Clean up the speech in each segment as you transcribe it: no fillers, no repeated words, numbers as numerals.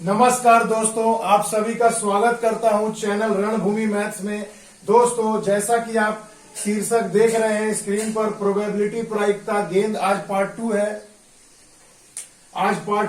नमस्कार दोस्तों, आप सभी का स्वागत करता हूं चैनल रणभूमि मैथ्स में। दोस्तों, जैसा कि आप शीर्षक देख रहे हैं स्क्रीन पर, प्रोबेबिलिटी प्रायिकता गेंद, आज पार्ट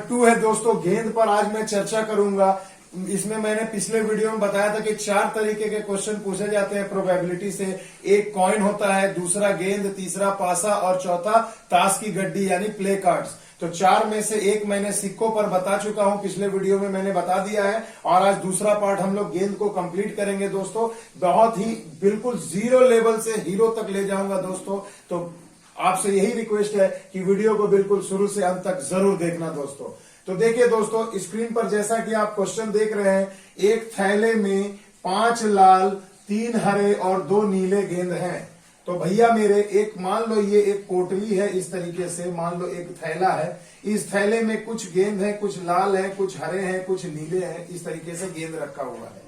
2 है। दोस्तों, गेंद पर आज मैं चर्चा करूंगा। इसमें मैंने पिछले वीडियो में बताया था कि 4 तरीके के क्वेश्चन पूछे जाते हैं प्रोबेबिलिटी से। एक कॉइन होता है, दूसरा गेंद, तीसरा पासा और चौथा ताश की गड्डी यानी प्ले कार्ड्स। तो 4 में से एक मैंने सिक्कों पर बता चुका हूं, पिछले वीडियो में मैंने बता दिया है। और आज दूसरा पार्ट हम लोग गेंद को कंप्लीट करेंगे दोस्तों। बहुत ही बिल्कुल जीरो लेवल से हीरो तक ले जाऊंगा दोस्तों। तो आपसे यही रिक्वेस्ट है कि वीडियो को बिल्कुल शुरू से अंत तक जरूर देखना दोस्तों। तो देखिए दोस्तों, स्क्रीन पर जैसा कि आप क्वेश्चन देख रहे हैं, एक थैले में 5 लाल, 3 हरे और 2 नीले गेंद हैं। तो भैया मेरे, एक मान लो ये एक पोटली है, इस तरीके से मान लो एक थैला है। इस थैले में कुछ गेंद है, कुछ लाल है, कुछ हरे हैं, कुछ नीले हैं, इस तरीके से गेंद रखा हुआ है।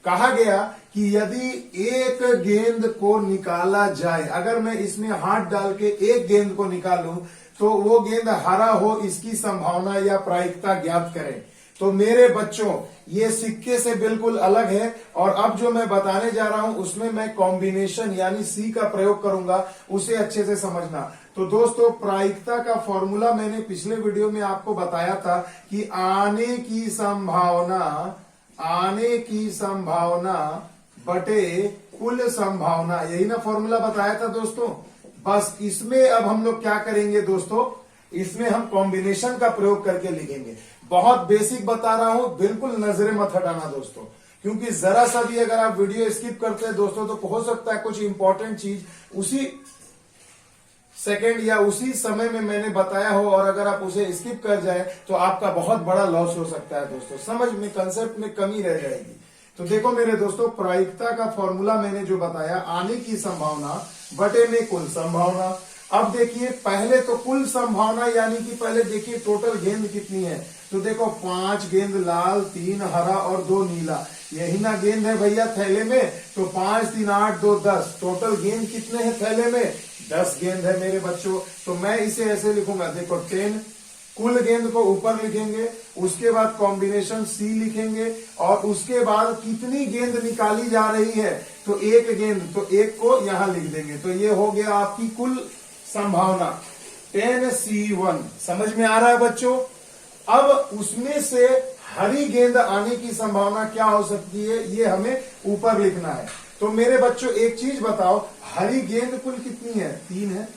कहा गया कि यदि एक गेंद को निकाला जाए, अगर मैं इसमें हाथ डाल के एक गेंद को निकालूं तो वो गेंद हरा हो, इसकी संभावना या प्रायिकता ज्ञात करें। तो मेरे बच्चों, ये सिक्के से बिल्कुल अलग है। और अब जो मैं बताने जा रहा हूं उसमें मैं कॉम्बिनेशन यानी सी का प्रयोग करूंगा, उसे अच्छे से समझना। तो दोस्तों, प्रायिकता का फॉर्मूला मैंने पिछले वीडियो में आपको बताया था कि आने की संभावना बटे कुल संभावना, यही ना फॉर्मूला बताया था दोस्तों। बस इसमें अब हम लोग क्या करेंगे दोस्तों, इसमें हम कॉम्बिनेशन का प्रयोग करके लिखेंगे। बहुत बेसिक बता रहा हूं, बिल्कुल नजरें मत हटाना दोस्तों, क्योंकि जरा सा भी अगर आप वीडियो स्किप करते हैं दोस्तों तो हो सकता है कुछ इंपॉर्टेंट चीज उसी सेकंड या उसी समय में मैंने बताया हो, और अगर आप उसे स्किप कर जाए तो आपका बहुत बड़ा लॉस हो सकता है दोस्तों। समझ में, कंसेप्ट में कमी रह जाएगी। तो देखो मेरे दोस्तों, प्रायिकता का फॉर्मूला मैंने जो बताया, आने की संभावना बटे में कुल संभावना। अब देखिए, पहले तो कुल संभावना यानी कि पहले देखिए टोटल गेंद कितनी है। तो देखो 5 गेंद लाल, 3 हरा और 2 नीला, यही ना गेंद है भैया थैले में। तो 5 3 8 2 10, टोटल गेंद कितने हैं थैले में? 10 गेंद है मेरे बच्चों। तो मैं इसे ऐसे लिखूंगा, देखो 10, कुल गेंद को ऊपर लिखेंगे, उसके बाद कॉम्बिनेशन सी लिखेंगे, और उसके बाद कितनी गेंद निकाली जा रही है, तो एक गेंद, तो एक को यहां लिख देंगे। तो ये हो गया आपकी कुल संभावना 10C1। समझ में आ रहा है बच्चों? अब उसमें से हरी गेंद आने की संभावना क्या हो सकती है, ये हमें ऊपर लिखना है। तो मेरे बच्चों, एक चीज बताओ, हरी गेंद कुल कितनी है? 3 है।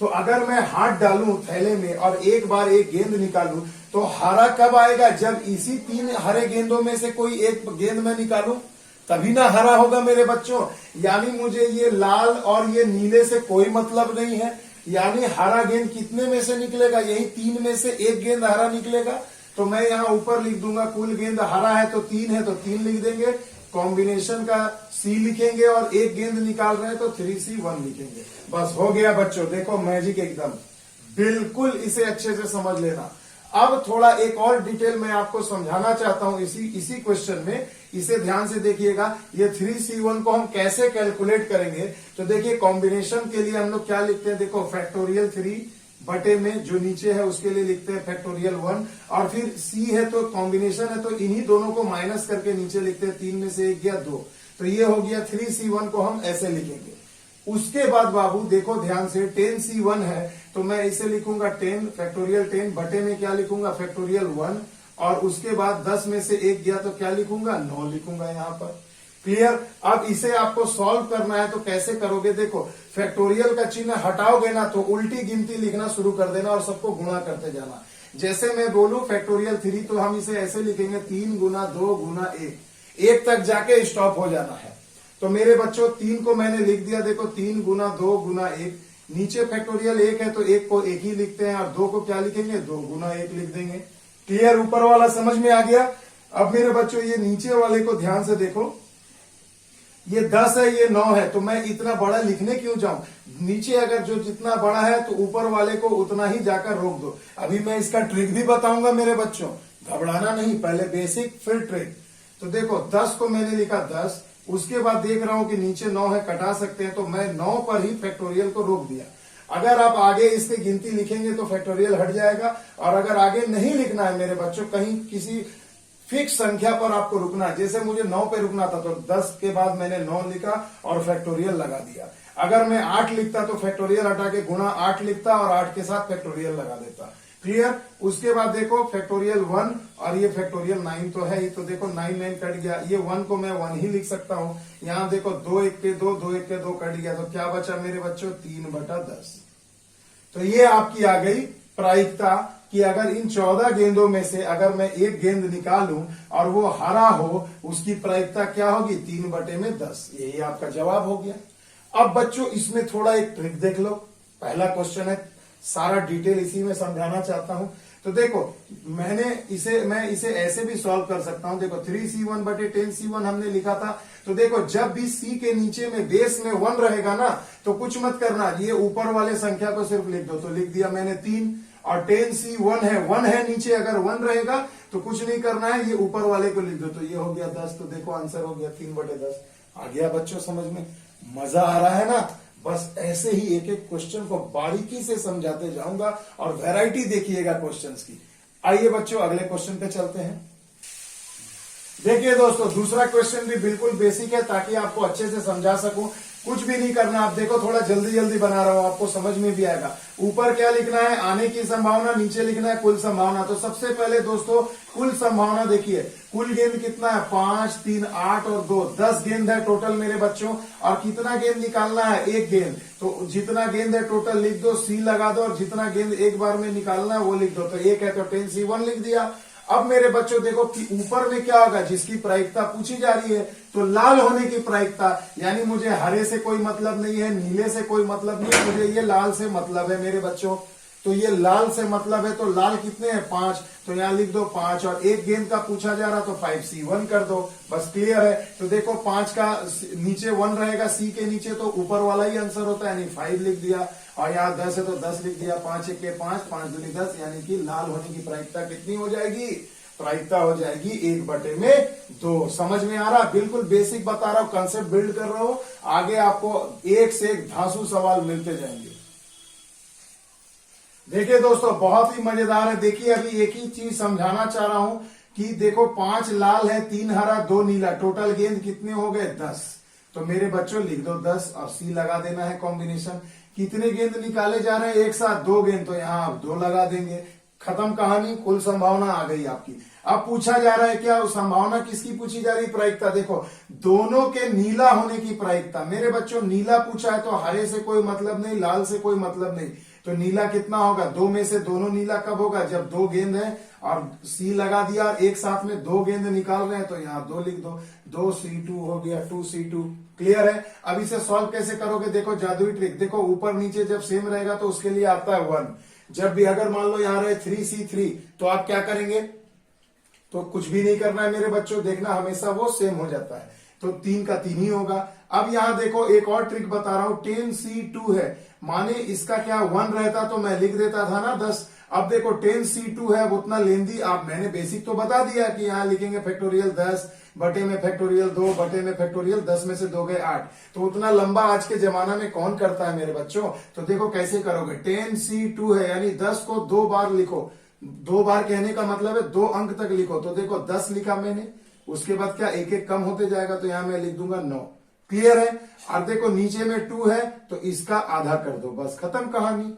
तो अगर मैं हाथ डालूं थैले में और एक बार एक गेंद निकालूं, तो हरा कब आएगा? जब इसी 3 हरे गेंदों में से कोई एक गेंद मैं निकालूं, तभी ना हरा होगा मेरे बच्चों। यानी मुझे ये लाल और ये नीले से कोई मतलब नहीं है। यानी हरा गेंद कितने में से निकलेगा? यही 3 में से एक गेंद हरा निकलेगा। तो मैं यहां ऊपर लिख दूंगा, कुल गेंद हरा है तो 3 है, तो 3 लिख देंगे। कॉम्बिनेशन का सी लिखेंगे, और एक गेंद निकाल रहे हैं तो 3C1 लिखेंगे। बस हो गया बच्चों, देखो मैजिक एकदम। बिल्कुल इसे अच्छे से समझ लेना। अब थोड़ा एक और डिटेल मैं आपको समझाना चाहता हूं इसी क्वेश्चन में, इसे ध्यान से देखिएगा। ये 3C1 को हम कैसे कैलकुलेट करेंगे, तो देखिए कॉम्बिनेशन के लिए हम लोग क्या लिखते हैं, देखो फैक्टोरियल 3 बटे में जो नीचे है उसके लिए लिखते हैं फैक्टोरियल 1, और फिर सी है तो कॉम्बिनेशन है तो इन्हीं दोनों को माइनस करके नीचे लिखते हैं, 3 में से 1 या 2। तो ये हो गया 3C1 को हम ऐसे लिखेंगे। उसके बाद बाबू देखो ध्यान से, 10C1 है तो मैं इसे लिखूंगा 10 फैक्टोरियल 10 बटे में क्या लिखूंगा, फैक्टोरियल 1, और उसके बाद 10 में से 1 गया तो क्या लिखूंगा, 9 लिखूंगा यहां पर। क्लियर? अब इसे आपको सॉल्व करना है तो कैसे करोगे, देखो फैक्टोरियल का चिन्ह हटाओगे ना तो उल्टी गिनती लिखना शुरू कर देना और सबको गुणा करते जाना। जैसे मैं बोलूं फैक्टोरियल 3 तो हम इसे ऐसे लिखेंगे 3 गुना 2 गुना 1, 1 तक जाके स्टॉप हो जाना है। तो मेरे बच्चों 3 को मैंने लिख दिया, देखो 3 गुना 2 गुना 1, नीचे फैक्टोरियल 1 है तो 1 को 1 ही लिखते हैं, और 2 को क्या लिखेंगे, 2 गुना 1 लिख देंगे। क्लियर? ऊपर वाला समझ में आ गया? अब मेरे बच्चों ये नीचे वाले को ध्यान से देखो, ये 10 है, ये 9 है, तो मैं इतना बड़ा लिखने क्यों जाऊं? नीचे अगर जो जितना बड़ा है तो ऊपर वाले को उतना ही जाकर रोक दो। अभी मैं इसका ट्रिक भी बताऊंगा मेरे बच्चों, घबराना नहीं, पहले बेसिक फिर ट्रिक। तो देखो 10 को मैंने लिखा 10, उसके बाद देख रहा हूं कि नीचे 9 है, कटा सकते हैं, तो मैं 9 पर ही फैक्टोरियल को रोक दिया। अगर आप आगे इसकी गिनती लिखेंगे तो फैक्टोरियल हट जाएगा, और अगर आगे नहीं लिखना है मेरे बच्चों, कहीं किसी फिक्स संख्या पर आपको रुकना है, जैसे मुझे 9 पे रुकना था तो 10 के बाद मैंने 9 लिखा और फैक्टोरियल लगा दिया। अगर मैं 8 लिखता तो फैक्टोरियल हटा के गुणा 8 लिखता और 8 के साथ फैक्टोरियल लगा देता। क्लियर? उसके बाद देखो फैक्टोरियल 1 और ये फैक्टोरियल 9 तो है ही, तो देखो 9 9 कट गया, ये 1 को मैं 1 ही लिख सकता हूं। यहां देखो 2 1 के 2, 2 1 के 2 कट गया, तो क्या बचा मेरे बच्चों? 3/10। तो ये आपकी आ गई प्रायिकता कि अगर इन 14 गेंदों में से अगर मैं एक गेंद निकालूं और वो हरा हो, उसकी प्रायिकता क्या होगी? 3/10। यही आपका जवाब हो गया। अब बच्चों इसमें थोड़ा एक ट्रिक देख लो। पहला क्वेश्चन है, सारा डिटेल इसी में समझाना चाहता हूं। तो देखो मैं इसे ऐसे भी सॉल्व कर सकता हूं। देखो 3C1/10C1 हमने लिखा था, तो देखो जब भी C के नीचे में बेस में 1 रहेगा ना, तो कुछ मत करना, ये ऊपर वाले संख्या को सिर्फ लिख दो। तो लिख दिया मैंने 3, और 10C 1 है नीचे, अगर 1 रहेगा तो कुछ नहीं करना है, ये ऊपर वाले को लिख दो, तो ये हो गया 10। तो देखो आंसर हो गया 3/10। आ गया बच्चों समझ में? मजा आ रहा है ना? बस ऐसे ही एक एक क्वेश्चन को बारीकी से समझाते जाऊंगा और वैरायटी देखिएगा क्वेश्चंस की। आइए बच्चों अगले क्वेश्चन पे चलते हैं। देखिए दोस्तों, दूसरा क्वेश्चन भी बिल्कुल बेसिक है, ताकि आपको अच्छे से समझा सकूं। कुछ भी नहीं करना, आप देखो थोड़ा जल्दी जल्दी बना रहा हूं, आपको समझ में भी आएगा। ऊपर क्या लिखना है? आने की संभावना, नीचे लिखना है कुल संभावना। तो सबसे पहले दोस्तों कुल संभावना देखिए, कुल गेंद कितना है? 5 3 8 और 2, 10 गेंद है टोटल मेरे बच्चों। और कितना गेंद निकालना है? एक गेंद। तो जितना गेंद है टोटल लिख दो, C लगा दो, और जितना गेंद एक बार में निकालना है वो लिख दो। तो एक है तो 10C1 लिख दिया। अब मेरे बच्चों देखो कि ऊपर में क्या होगा, जिसकी प्रायिकता पूछी जा रही है, तो लाल होने की प्रायिकता, यानी मुझे हरे से कोई मतलब नहीं है, नीले से कोई मतलब नहीं है, मुझे ये लाल से मतलब है मेरे बच्चों। तो ये लाल से मतलब है, तो लाल कितने हैं? 5, तो यहां लिख दो 5, और एक गेंद का पूछा जा रहा तो 5C1 कर दो, बस क्लियर है। तो देखो 5 का नीचे 1 रहेगा, C के नीचे, तो ऊपर वाला ही आंसर होता है, यानी 5 लिख दिया। और यहाँ 10 है तो 10 लिख दिया, 5 1 के 5, 5 दूनी 10, यानी कि लाल होने की प्रायिकता कितनी हो जाएगी? प्रायिकता हो जाएगी 1/2। समझ में आ रहा? बिल्कुल बेसिक बता रहा हूं, कंसेप्ट बिल्ड कर रहा हूं, आगे आपको एक से एक धांसू सवाल मिलते जाएंगे। देखिए दोस्तों बहुत ही मजेदार है। देखिए अभी एक ही चीज समझाना चाह रहा हूं कि देखो 5 लाल है, 3 हरा, 2 नीला, टोटल गेंद कितने हो गए? 10। तो मेरे बच्चों लिख दो 10 और C लगा देना है कॉम्बिनेशन। कितने गेंद निकाले जा रहे हैं? एक साथ 2 गेंद, तो यहां आप 2 लगा देंगे। खत्म कहानी, कुल संभावना आ गई आपकी। अब पूछा जा रहा है क्या? संभावना किसकी पूछी जा रही? प्रायिकता। देखो दोनों के नीला होने की प्रायिकता। मेरे बच्चों नीला पूछा है तो हरे से कोई मतलब नहीं, लाल से कोई मतलब नहीं, तो नीला कितना होगा? 2 में से दोनों नीला कब होगा? जब 2 गेंद है और C लगा दिया, एक साथ में 2 गेंद निकाल रहे हैं, तो यहाँ 2 लिख दो, 2C2 हो गया, 2C2। क्लियर है? अब इसे सॉल्व कैसे करोगे? देखो जादुई ट्रिक, देखो ऊपर नीचे जब सेम रहेगा तो उसके लिए आता है 1। जब भी अगर मान लो यहाँ रहे 3C3, तो आप क्या करेंगे? तो कुछ भी नहीं करना है मेरे बच्चों, देखना हमेशा वो सेम हो जाता है, तो 3 का 3 ही होगा। अब यहां देखो एक और ट्रिक बता रहा हूं, 10C2 है, माने इसका क्या 1 रहता तो मैं लिख देता था ना 10। अब देखो 10C2 है, अब उतना लेंदी, आप मैंने बेसिक तो बता दिया कि यहां लिखेंगे फैक्टोरियल 10 बटे में फैक्टोरियल 2 बटे में फैक्टोरियल 10 में से 2 गए 8। तो उतना लंबा आज के जमाना में कौन करता है मेरे बच्चों? तो देखो कैसे करोगे, 10C2 है यानी 10 को 2 बार लिखो। 2 बार कहने का मतलब है 2 अंक तक लिखो। तो देखो 10 लिखा मैंने, उसके बाद क्या एक एक कम होते जाएगा, तो यहां मैं लिख दूंगा 9। क्लियर है? और देखो नीचे में 2 है तो इसका आधा कर दो, बस खत्म कहानी।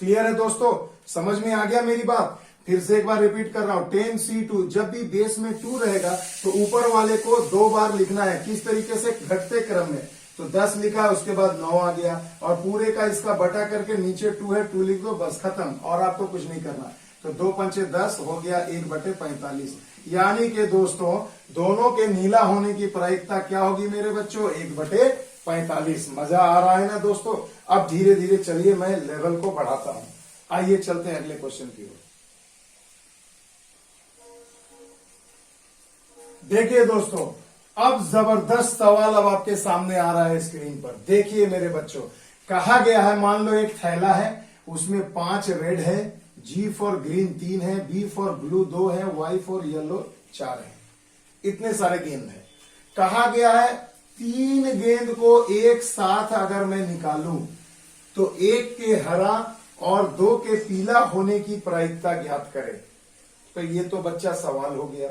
क्लियर है दोस्तों? समझ में आ गया मेरी बात? फिर से एक बार रिपीट कर रहा हूं, 10C2, जब भी बेस में 2 रहेगा तो ऊपर वाले को 2 बार लिखना है। किस तरीके से? घटते क्रम में। तो 10 लिखा, उसके बाद 9 आ गया, और पूरे का इसका बटा करके नीचे 2 है, 2 लिख दो, बस खत्म, और आपको कुछ नहीं करना। तो 2 पंचे 10 हो गया 1/45। यानी कि दोस्तों दोनों के नीला होने की प्रायिकता क्या होगी मेरे बच्चों? 1/45। मजा आ रहा है ना दोस्तों? अब धीरे धीरे चलिए मैं लेवल को बढ़ाता हूं। आइए चलते हैं अगले क्वेश्चन की ओर। देखिए दोस्तों अब जबरदस्त सवाल अब आपके सामने आ रहा है स्क्रीन पर। देखिए मेरे बच्चों, कहा गया है मान लो एक थैला है, उसमें 5 रेड है, G फॉर ग्रीन 3 है, B फॉर ब्लू 2 है, Y फॉर येलो 4 है। इतने सारे गेंद है। कहा गया है 3 गेंद को एक साथ अगर मैं निकालूं तो एक के हरा और दो के पीला होने की प्रायिकता ज्ञात करें। तो ये तो बच्चा सवाल हो गया।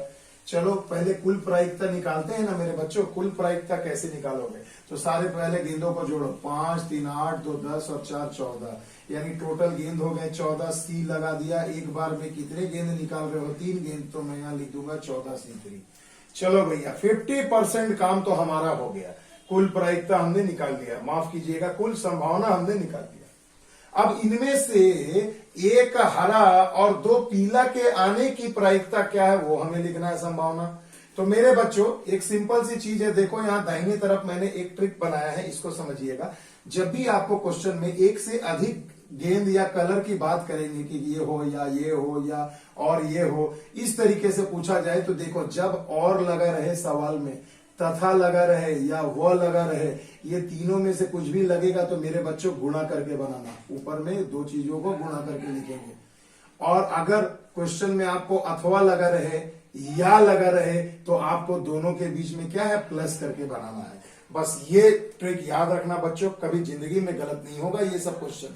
चलो पहले कुल प्रायिकता निकालते हैं ना मेरे बच्चों। कुल प्रायिकता कैसे निकालोगे? तो सारे पहले गेंदों को जोड़ो, 5 3 8 2 10 और 4 14, यानी टोटल गेंद हो गए 14। सी लगा दिया। एक बार में कितने गेंद निकाल रहे हो? 3 गेंद। तो मैं यहां लिख दूंगा 14C3। चलो भैया 50% काम तो हमारा हो गया। कुल प्रायिकता हमने निकाल लिया, माफ कीजिएगा कुल संभावना हमने निकाल लिया। अब इनमें से एक हरा और दो पीला के आने की प्रायिकता क्या है वो हमें लिखना है, संभावना। तो मेरे बच्चों एक सिंपल सी चीज है, देखो यहां दाहिनी तरफ मैंने एक ट्रिक बनाया है, इसको समझिएगा। जब भी आपको क्वेश्चन में एक से अधिक गेंद या कलर की बात करेंगे कि ये हो या ये हो या और ये हो, इस तरीके से पूछा जाए तो देखो जब और लगा रहे सवाल में, तथा लगा रहे या वह लगा रहे, ये तीनों में से कुछ भी लगेगा तो मेरे बच्चों गुणा करके बनाना। ऊपर में दो चीजों को गुणा करके लिखेंगे। और अगर क्वेश्चन में आपको अथवा लगा रहे या लगा रहे तो आपको दोनों के बीच में क्या है, प्लस करके बनाना है। बस ये ट्रिक याद रखना बच्चों, कभी जिंदगी में गलत नहीं होगा ये सब क्वेश्चन।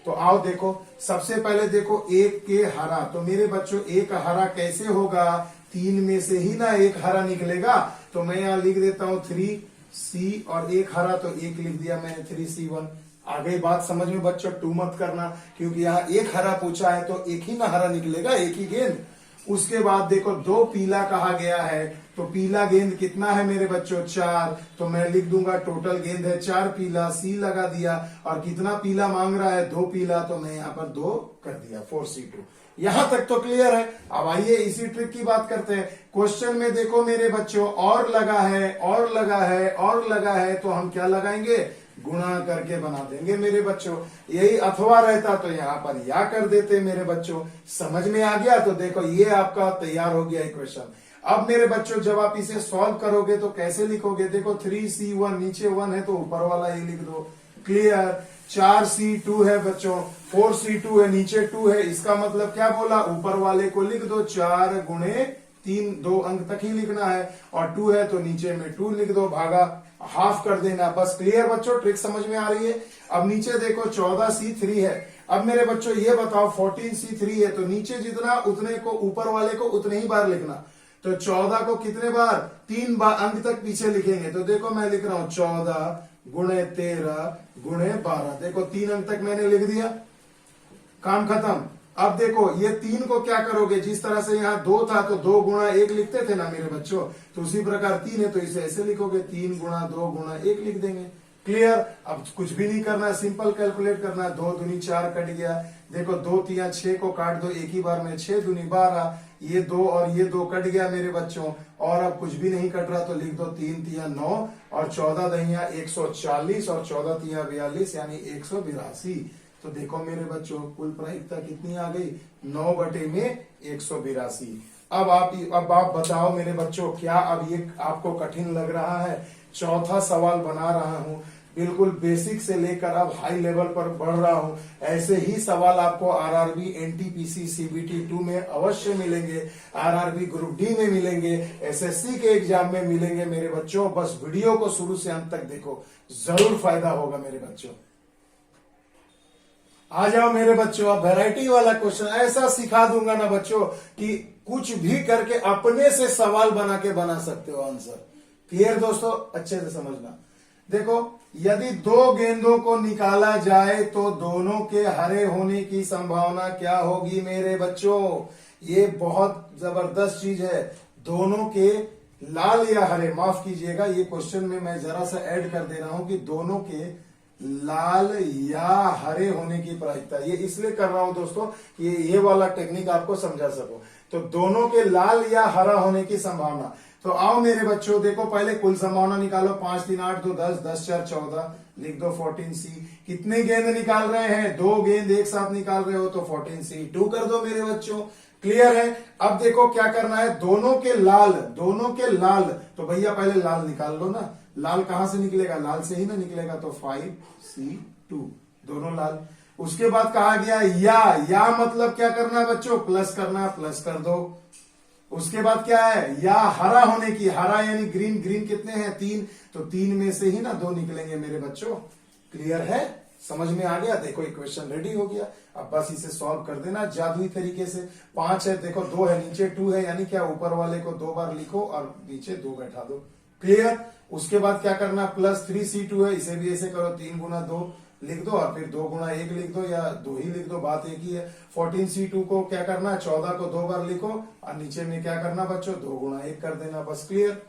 तो आओ देखो, सबसे पहले देखो एक के हरा। तो मेरे बच्चों एक हरा कैसे होगा? 3 में से ही ना एक हरा निकलेगा। तो मैं यहां लिख देता हूं 3C और एक हरा, तो एक लिख दिया मैंने 3C1। आगे बात समझ में बच्चों, टू मत करना, क्योंकि यहाँ एक हरा पूछा है तो एक ही ना हरा निकलेगा, एक ही गेंद। उसके बाद देखो दो पीला कहा गया है, तो पीला गेंद कितना है मेरे बच्चों? 4। तो मैं लिख दूंगा टोटल गेंद है 4 पीला। सी लगा दिया। और कितना पीला मांग रहा है? 2 पीला। तो मैं यहाँ पर 2 कर दिया, 4C2। यहां तक तो क्लियर है। अब आइए इसी ट्रिक की बात करते हैं। क्वेश्चन में देखो मेरे बच्चों और लगा है और लगा है और लगा है, तो हम क्या लगाएंगे? गुणा करके बना देंगे मेरे बच्चों। यही अथवा रहता तो यहाँ पर या कर देते मेरे बच्चों। समझ में आ गया? तो देखो ये आपका तैयार हो गया इक्वेशन। अब मेरे बच्चों जब आप इसे सॉल्व करोगे तो कैसे लिखोगे? देखो 3C1, नीचे 1 है तो ऊपर वाला ही लिख दो। क्लियर? 4C2 है बच्चों, 4C2 है, नीचे 2 है। इसका मतलब क्या बोला? ऊपर वाले को लिख दो 4 गुणे 3, 2 अंक तक ही लिखना है। और 2 है तो नीचे में 2 लिख दो, भागा हाफ कर देना। बस क्लियर बच्चों, ट्रिक समझ में आ रही है? अब नीचे देखो 14C3 है। अब मेरे बच्चों ये बताओ 14C3 है, तो नीचे जितना उतने को, ऊपर वाले को उतने ही बार लिखना। तो 14 को कितने बार? 3 बार अंक तक पीछे लिखेंगे। तो देखो मैं लिख रहा हूं 14 गुणे 13 गुणे 12। देखो 3 अंक तक मैंने लिख दिया, काम खत्म। अब देखो ये 3 को क्या करोगे? जिस तरह से यहाँ 2 था तो 2 गुणा 1 लिखते थे ना मेरे बच्चों, तो उसी प्रकार 3 है तो इसे ऐसे लिखोगे, 3 गुणा 2 गुणा 1 लिख देंगे। क्लियर? अब कुछ भी नहीं करना है, सिंपल कैलकुलेट करना है। 2 दूनी 4 कट गया। देखो 2 3 6 को काट दो एक ही बार में, 6 दूनी 12। ये 2 और ये 2 कट गया मेरे बच्चों। और अब कुछ भी नहीं कट रहा तो लिख दो 3 3 9 और 14 दहिया 140 और 14 3 42 यानी 182। तो देखो मेरे बच्चों कुल प्रायिकता कितनी आ गई? 9/182। अब आप बताओ मेरे बच्चों, क्या अब ये आपको कठिन लग रहा है? चौथा सवाल बना रहा हूं, बिल्कुल बेसिक से लेकर अब हाई लेवल पर बढ़ रहा हूं। ऐसे ही सवाल आपको आरआरबी, एनटीपीसी, सीबीटी 2 में अवश्य मिलेंगे, आरआरबी ग्रुप डी में मिलेंगे, एसएससी के एग्जाम में मिलेंगे मेरे बच्चों। बस वीडियो को शुरू से अंत तक देखो, जरूर फायदा होगा मेरे बच्चों। आ जाओ मेरे बच्चों, अब वैरायटी वाला क्वेश्चन ऐसा सिखा दूंगा ना बच्चों कि कुछ भी करके अपने से सवाल बना के बना सकते हो आंसर। क्लियर दोस्तों? अच्छे से समझना। देखो यदि 2 गेंदों को निकाला जाए तो दोनों के हरे होने की संभावना क्या होगी मेरे बच्चों? ये बहुत जबरदस्त चीज है। दोनों के लाल या हरे, माफ कीजिएगा ये क्वेश्चन में मैं जरा सा ऐड कर दे रहा हूं कि दोनों के लाल या हरे होने की प्रायिकता। ये इसलिए कर रहा हूं दोस्तों कि ये वाला टेक्निक आपको समझा सको। तो दोनों के लाल या हरा होने की संभावना। तो आओ मेरे बच्चों देखो, पहले कुल संभावना निकालो। 5 3 8 2 10 10 4 14 लिख दो 14C। कितने गेंद निकाल रहे हैं? 2 गेंद एक साथ निकाल रहे हो तो 14C2 कर दो मेरे बच्चों। क्लियर है? अब देखो क्या करना है, दोनों के लाल, दोनों के लाल। तो भैया पहले लाल निकाल लो ना। लाल कहां से निकलेगा? लाल से ही ना निकलेगा। तो 5C2 दोनों लाल। उसके बाद कहा गया या मतलब क्या करना है बच्चों? प्लस करना है, प्लस कर दो। उसके बाद क्या है? या हरा होने की, हरा यानी ग्रीन। ग्रीन कितने हैं? 3। तो 3 में से ही ना 2 निकलेंगे मेरे बच्चों। क्लियर है? समझ में आ गया? देखो इक्वेशन रेडी हो गया। अब बस इसे सॉल्व कर देना जादुई तरीके से। 5 है, देखो 2 है, नीचे 2 है, यानी क्या ऊपर वाले को 2 बार लिखो और नीचे 2 बैठा दो। क्लियर? उसके बाद क्या करना, प्लस 3c2 है, इसे भी ऐसे करो, 3 गुना 2 लिख दो और फिर 2 गुना 1 लिख दो या 2 ही लिख दो, बात एक ही है। 14c2 को क्या करना, 14 को 2 बार लिखो और नीचे में क्या करना बच्चों, 2 गुना 1 कर देना, बस क्लियर,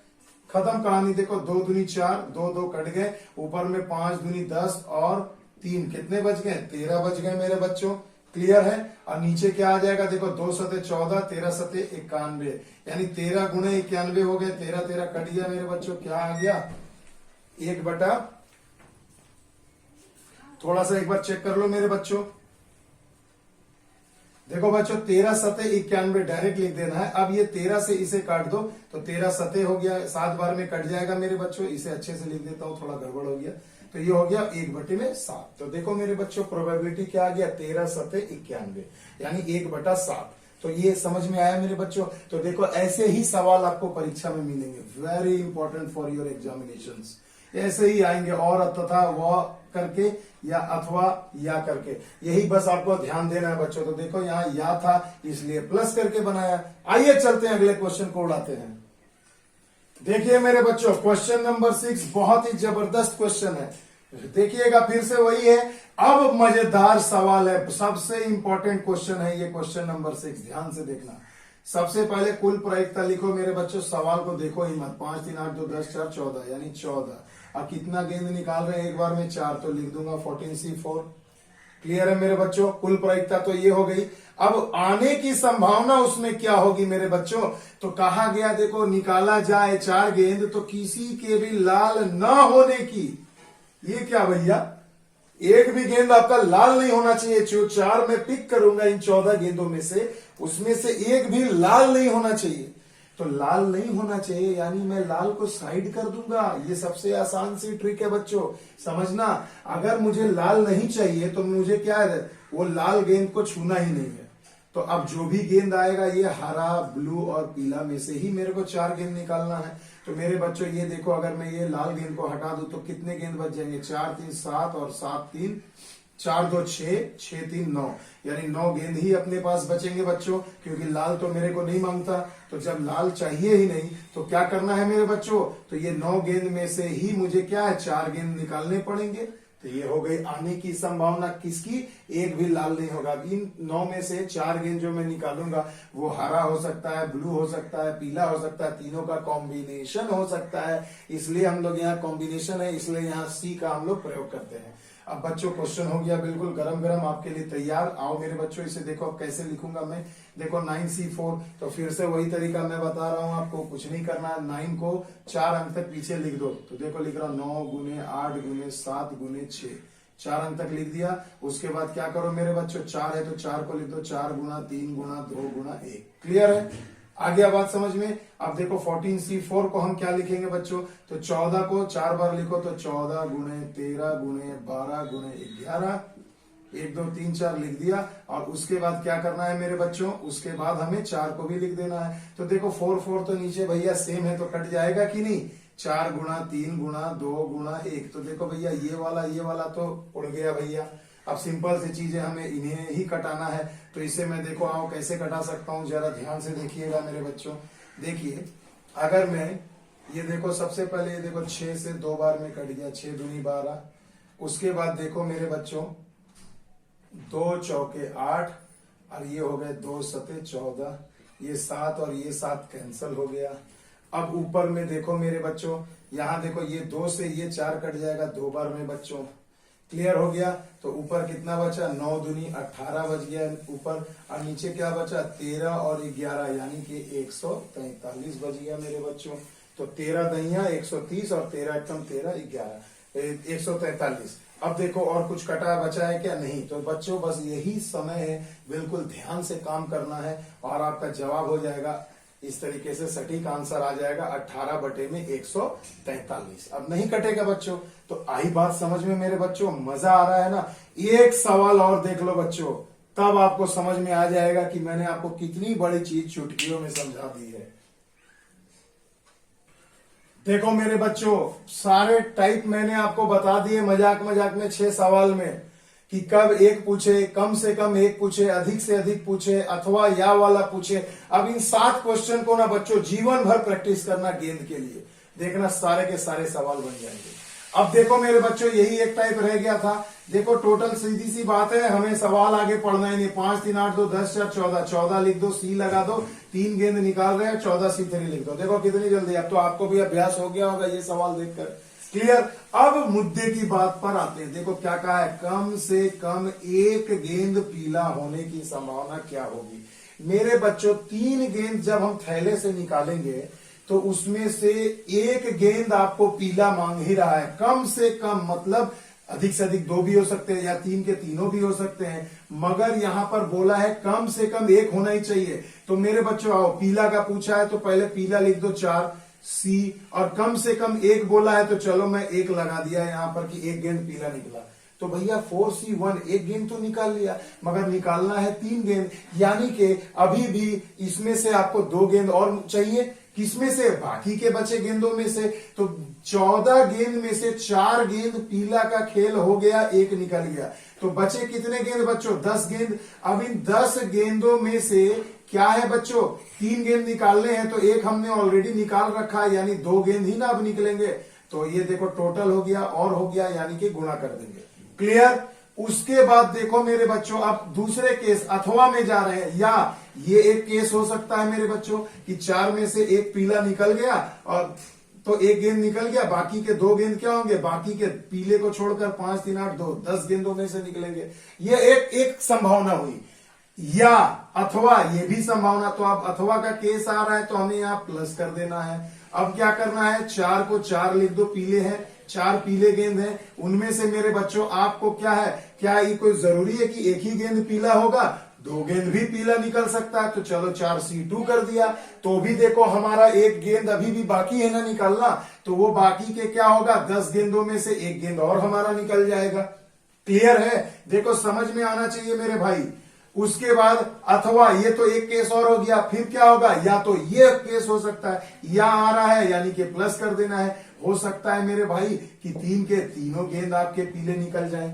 खत्म कहानी। देखो 2 दूनी 4, 2 2 कट गए, ऊपर में 5 दूनी 10 और 3 कितने बच गए, 13 बच गए मेरे बच्चों। क्लियर है? और नीचे क्या आ जाएगा, देखो 2 सते 14, 13 सते 91, यानी 13 गुणे 91 हो गए, 13 13 कट गया मेरे बच्चों, क्या आ गया, 1 बटा, थोड़ा सा एक बार चेक कर लो मेरे बच्चों। देखो बच्चों 13 सते 91 डायरेक्ट लिख देना है। अब ये 13 से इसे काट दो तो 13 सते हो गया, 7 बार में कट जाएगा मेरे बच्चों, इसे अच्छे से लिख देता हूं, थोड़ा गड़बड़ हो गया, तो ये हो गया 1/7। तो देखो मेरे बच्चों प्रोबेबिलिटी क्या आ गया, 13 सते 91, यानी 1/7। तो ये समझ में आया मेरे बच्चों? तो देखो ऐसे ही सवाल आपको परीक्षा में मिलेंगे, very important for your examinations. ऐसे ही आएंगे, और तथा वह करके या अथवा या करके, यही बस आपको ध्यान देना है बच्चों। तो देखो यहाँ या था इसलिए प्लस करके बनाया। आइए चलते हैं अगले क्वेश्चन को उड़ाते हैं। देखिए मेरे बच्चों क्वेश्चन नंबर 6 बहुत ही जबरदस्त क्वेश्चन है, देखिएगा फिर से वही है। अब मजेदार सवाल है, सबसे इंपॉर्टेंट क्वेश्चन है ये क्वेश्चन नंबर 6, ध्यान से देखना। सबसे पहले कुल प्रायिकता लिखो मेरे बच्चों, सवाल को देखो ही मत। 5 3 8 2 10 4 14, यानी 14। अब कितना गेंद निकाल रहे हैं एक बार में, 4, तो लिख दूंगा 14c4। क्लियर है मेरे बच्चों? कुल प्रायिकता तो ये हो गई। अब आने की संभावना उसमें क्या होगी मेरे बच्चों, तो कहा गया देखो निकाला जाए 4 गेंद तो किसी के भी लाल न होने की, ये क्या भैया, एक भी गेंद आपका लाल नहीं होना चाहिए। जो 4 मैं पिक करूंगा इन 14 गेंदों में से, उसमें से एक भी लाल नहीं होना चाहिए। तो लाल नहीं होना चाहिए यानी मैं लाल को साइड कर दूंगा। ये सबसे आसान सी ट्रिक है बच्चों, समझना। अगर मुझे लाल नहीं चाहिए तो मुझे क्या है, वो लाल गेंद को छूना ही नहीं है। तो अब जो भी गेंद आएगा ये हरा, ब्लू और पीला में से ही मेरे को 4 गेंद निकालना है। तो मेरे बच्चों ये देखो, अगर मैं ये लाल गेंद को हटा दूं तो कितने गेंद बच जाएंगे, 4 3 7 और 7 3 4 2 6 6 3 9, यानी 9 गेंद ही अपने पास बचेंगे बच्चों, क्योंकि लाल तो मेरे को नहीं मांगता। तो जब लाल चाहिए ही नहीं तो क्या करना है मेरे बच्चों, तो ये 9 गेंद में से ही मुझे क्या है, 4 गेंद निकालने पड़ेंगे। तो ये हो गई आने की संभावना किसकी, एक भी लाल नहीं होगा। इन 9 में से 4 गेंद जो मैं निकालूंगा वो हरा हो सकता है, ब्लू हो सकता है, पीला हो सकता है, तीनों का कॉम्बिनेशन हो सकता है। इसलिए हम लोग यहाँ कॉम्बिनेशन है, इसलिए यहाँ सी का हम लोग प्रयोग करते हैं। अब बच्चों क्वेश्चन हो गया बिल्कुल गरम गरम आपके लिए तैयार। आओ मेरे बच्चों इसे देखो अब कैसे लिखूंगा मैं। देखो 9c4, तो फिर से वही तरीका मैं बता रहा हूं आपको, कुछ नहीं करना है। 9 को 4 अंक तक पीछे लिख दो। तो देखो लिख रहा हूं 9 गुने 8 गुने 7 गुने 6, 4 अंक तक लिख दिया। उसके बाद क्या करो मेरे बच्चों, 4 है तो 4 को लिख दो, 4 गुना 3 गुना 2 गुना 1। क्लियर है? आ गया बात समझ में? अब देखो 14c4 को हम क्या लिखेंगे बच्चों, तो 14 को 4 बार लिखो, तो 14 गुने 13 गुने 12 गुने 11, 1 2 3 4 लिख दिया। और उसके बाद क्या करना है मेरे बच्चों, उसके बाद हमें 4 को भी लिख देना है। तो देखो 4 4 तो नीचे भैया सेम है, तो कट जाएगा कि नहीं, 4 गुना 3 गुना 2 गुना 1। तो देखो भैया ये वाला तो उड़ गया भैया। अब सिंपल सी चीजें हमें इन्हें ही कटाना है। तो इसे मैं देखो आओ कैसे कटा सकता हूं, जरा ध्यान से देखिएगा मेरे बच्चों। देखिए अगर मैं ये देखो, सबसे पहले ये देखो 6 से 2 बार में कट गया, 6 दूनी 12। उसके बाद देखो मेरे बच्चों 2 चौके 8 और ये हो गए 2 सते 14, ये 7 और ये 7 कैंसल हो गया। अब ऊपर में देखो मेरे बच्चों, यहाँ देखो ये 2 से ये 4 कट जाएगा 2 बार में बच्चों। क्लियर हो गया? तो ऊपर कितना बचा, 9 दूनी 18 बच गया ऊपर, और नीचे क्या बचा 13 और 11, यानी कि 143 बच गया मेरे बच्चों। तो 13 दहिया 130 और 13 एकम 13 11 143। अब देखो और कुछ कटा बचा है क्या, नहीं। तो बच्चों बस यही समय है, बिल्कुल ध्यान से काम करना है और आपका जवाब हो जाएगा इस तरीके से, सटीक आंसर आ जाएगा 18 बटे में 143। अब नहीं कटेगा बच्चों। तो आई बात समझ में मेरे बच्चों, मजा आ रहा है ना। एक सवाल और देख लो बच्चों, तब आपको समझ में आ जाएगा कि मैंने आपको कितनी बड़ी चीज चुटकियों में समझा दी है। देखो मेरे बच्चों, सारे टाइप मैंने आपको बता दिए मजाक मजाक में 6 सवाल में, कि कब एक पूछे, कम से कम एक पूछे, अधिक से अधिक पूछे, अथवा या वाला पूछे। अब इन 7 क्वेश्चन को ना बच्चों जीवन भर प्रैक्टिस करना गेंद के लिए, देखना सारे के सारे सवाल बन जाएंगे। अब देखो मेरे बच्चों, यही एक टाइप रह गया था। देखो टोटल सीधी सी बात है, हमें सवाल आगे पढ़ना ही नहीं। 5 3 8 2 10 4 14, 14 लिख दो, सी लगा दो, 3 गेंद निकाल रहे हैं, 14 C3 लिख दो। देखो कितनी जल्दी, अब तो आपको भी अभ्यास हो गया होगा ये सवाल देखकर। क्लियर। अब मुद्दे की बात पर आते हैं। देखो क्या कहा है, कम से कम एक गेंद पीला होने की संभावना क्या होगी। मेरे बच्चों 3 गेंद जब हम थैले से निकालेंगे तो उसमें से एक गेंद आपको पीला मांग ही रहा है। कम से कम मतलब अधिक से अधिक 2 भी हो सकते हैं, या 3 के तीनों भी हो सकते हैं, मगर यहां पर बोला है कम से कम एक होना ही चाहिए। तो मेरे बच्चों आओ, पीला का पूछा है तो पहले पीला लिख दो 4 C, और कम से कम एक बोला है तो चलो मैं 1 लगा दिया यहां पर कि एक गेंद पीला निकला। तो भैया 4C1 एक गेंद तो निकाल लिया, मगर निकालना है 3 गेंद, यानी कि अभी भी इसमें से आपको 2 गेंद और चाहिए। किसमें से, बाकी के बचे गेंदों में से। तो 14 गेंद में से 4 गेंद पीला का खेल हो गया, 1 निकल गया। तो बचे कितने गेंद बच्चों, 10 गेंद। अब इन 10 गेंदों में से क्या है बच्चों, 3 गेंद निकालने हैं, तो 1 हमने ऑलरेडी निकाल रखा है, यानी 2 गेंद ही ना अब निकलेंगे। तो ये देखो टोटल हो गया और हो गया, यानी कि गुणा कर देंगे। क्लियर। उसके बाद देखो मेरे बच्चों, अब दूसरे केस अथवा में जा रहे हैं। या ये एक केस हो सकता है मेरे बच्चों कि 4 में से 1 पीला निकल गया, और तो 1 गेंद निकल गया, बाकी के 2 गेंद क्या होंगे, बाकी के पीले को छोड़कर 5 3 8 2 10 गेंदों में से निकलेंगे। ये एक संभावना हुई। या अथवा ये भी संभावना। तो अब अथवा का केस आ रहा है तो हमें यहां प्लस कर देना है। अब क्या करना है, 4 को 4 लिख दो, पीले हैं, 4 पीले गेंद हैं, उनमें से मेरे बच्चों आपको क्या है, क्या ये कोई जरूरी है कि एक ही गेंद पीला होगा, 2 गेंद भी पीला निकल सकता है। तो चलो 4C2 कर दिया। तो भी देखो हमारा एक गेंद अभी भी बाकी है ना निकालना, तो वो बाकी के क्या होगा, 10 गेंदों में से 1 गेंद और हमारा निकल जाएगा। क्लियर है। देखो समझ में आना चाहिए मेरे भाई। उसके बाद अथवा ये तो एक केस और हो गया, फिर क्या होगा, या तो ये केस हो सकता है, या आ रहा है यानी कि प्लस कर देना है। हो सकता है मेरे भाई कि 3 के तीनों गेंद आपके पीले निकल जाए।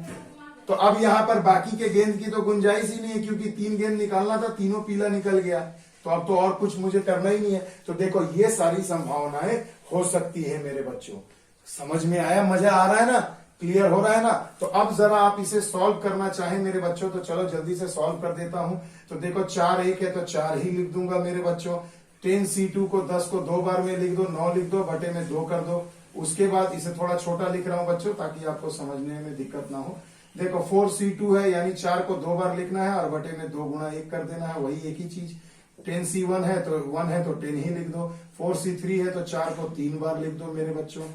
तो अब यहां पर बाकी के गेंद की तो गुंजाइश ही नहीं है, क्योंकि 3 गेंद निकालना था, तीनों पीला निकल गया। तो अब तो और कुछ मुझे करना ही नहीं है। तो देखो ये सारी संभावनाएं हो सकती है मेरे बच्चों। समझ में आया, मजा आ रहा है ना, क्लियर हो रहा है ना। तो अब जरा आप इसे सॉल्व करना चाहें मेरे बच्चों, तो चलो जल्दी से सॉल्व कर देता हूं। तो देखो 4 1 है तो 4 ही लिख दूंगा मेरे बच्चों। 10C2 को 10 को 2 बार में लिख दो, 9 लिख दो, बटे में 2 कर दो। उसके बाद इसे थोड़ा छोटा लिख रहा हूं बच्चों, ताकि आपको समझने में दिक्कत ना हो। देखो 4C2 है, यानी 4 को 2 बार लिखना है और बटे में 2 गुणा 1 कर देना है, वही एक ही चीज। 10C1 है तो 1 है तो 10 ही लिख दो। 4C3 है तो 4 को 3 बार लिख दो मेरे बच्चों।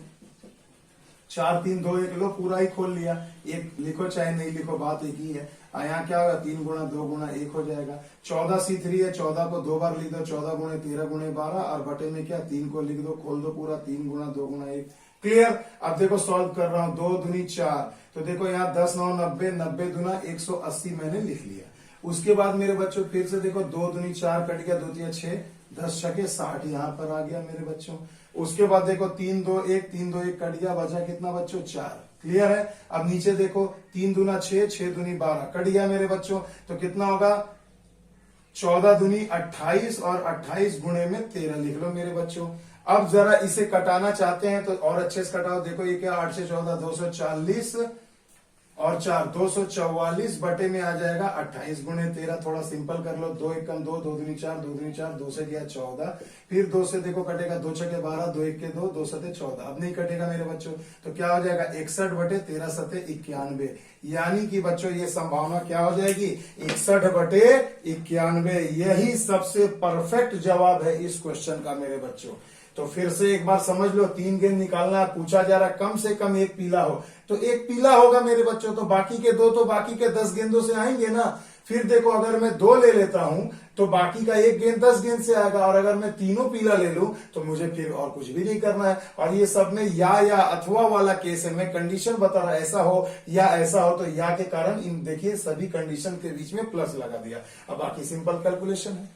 4 3 2 1 लो, पूरा ही खोल लिया। 1 लिखो चाहे नहीं लिखो, बात एक ही है। यहाँ क्या होगा, 3 गुणा 2 गुणा 1 हो जाएगा। 14C3 है, 14 को 2 बार लिख दो, 14 गुणे 13 गुणे 12, और बटे में क्या 3 को लिख दो, खोल दो पूरा, 3 गुणा 2 गुणा 1। क्लियर। अब देखो सॉल्व कर रहा हूं, 2 दूनी 4, तो देखो यहाँ 10 9 90, 90 दूना 180 मैंने लिख लिया। उसके बाद मेरे बच्चों फिर से देखो 2 दूनी 4 कट गया, 2 3 6, 10 छके 60 यहाँ पर आ गया मेरे बच्चों। उसके बाद देखो 3 2 1, 3 2 1 कट गया, बचा कितना बच्चों 4। क्लियर है। अब नीचे देखो 3 दूना 6, 6 दूनी 12 कट गया मेरे बच्चों, तो कितना होगा 14 दूनी 28, और 28 गुणे में 13 लिख लो मेरे बच्चों। अब जरा इसे कटाना चाहते हैं तो और अच्छे से कटाओ। देखो ये क्या, 8 से 14 240, और 4 244, बटे में आ जाएगा 28 गुणे 13। थोड़ा सिंपल कर लो, 2 1 2, 2 दूनी 4, 2 दूनी 4, 2 से गया 14, फिर 2 से देखो कटेगा, 2 छके 12, 2 1 2, 2 सते 14। अब नहीं कटेगा मेरे बच्चों, तो क्या हो जाएगा 61 बटे 13 सते 91। यानी कि बच्चों ये संभावना क्या हो जाएगी, 61 बटे 91। यही सबसे परफेक्ट जवाब है इस क्वेश्चन का मेरे बच्चों। तो फिर से एक बार समझ लो, 3 गेंद निकालना है, पूछा जा रहा है कम से कम एक पीला हो, तो एक पीला होगा मेरे बच्चों, तो बाकी के 2 तो बाकी के 10 गेंदों से आएंगे ना। फिर देखो अगर मैं 2 ले लेता हूं तो बाकी का 1 गेंद 10 गेंद से आएगा, और अगर मैं तीनों पीला ले लूं तो मुझे फिर और कुछ भी नहीं करना है। और ये सब में या अथवा वाला केस है, मैं कंडीशन बता रहा, ऐसा हो या ऐसा हो, तो या के कारण इन देखिए सभी कंडीशन के बीच में प्लस लगा दिया। अब बाकी सिंपल कैलकुलेशन है।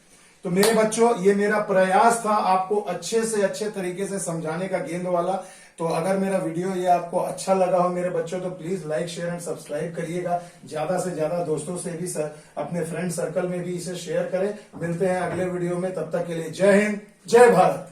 तो मेरे बच्चों, ये मेरा प्रयास था आपको अच्छे से अच्छे तरीके से समझाने का, गेंद वाला। तो अगर मेरा वीडियो ये आपको अच्छा लगा हो मेरे बच्चों, तो please like share and subscribe करिएगा। ज्यादा से ज्यादा दोस्तों से भी अपने फ्रेंड सर्कल में भी इसे शेयर करें। मिलते हैं अगले वीडियो में, तब तक के लिए जय हिंद, जय भारत।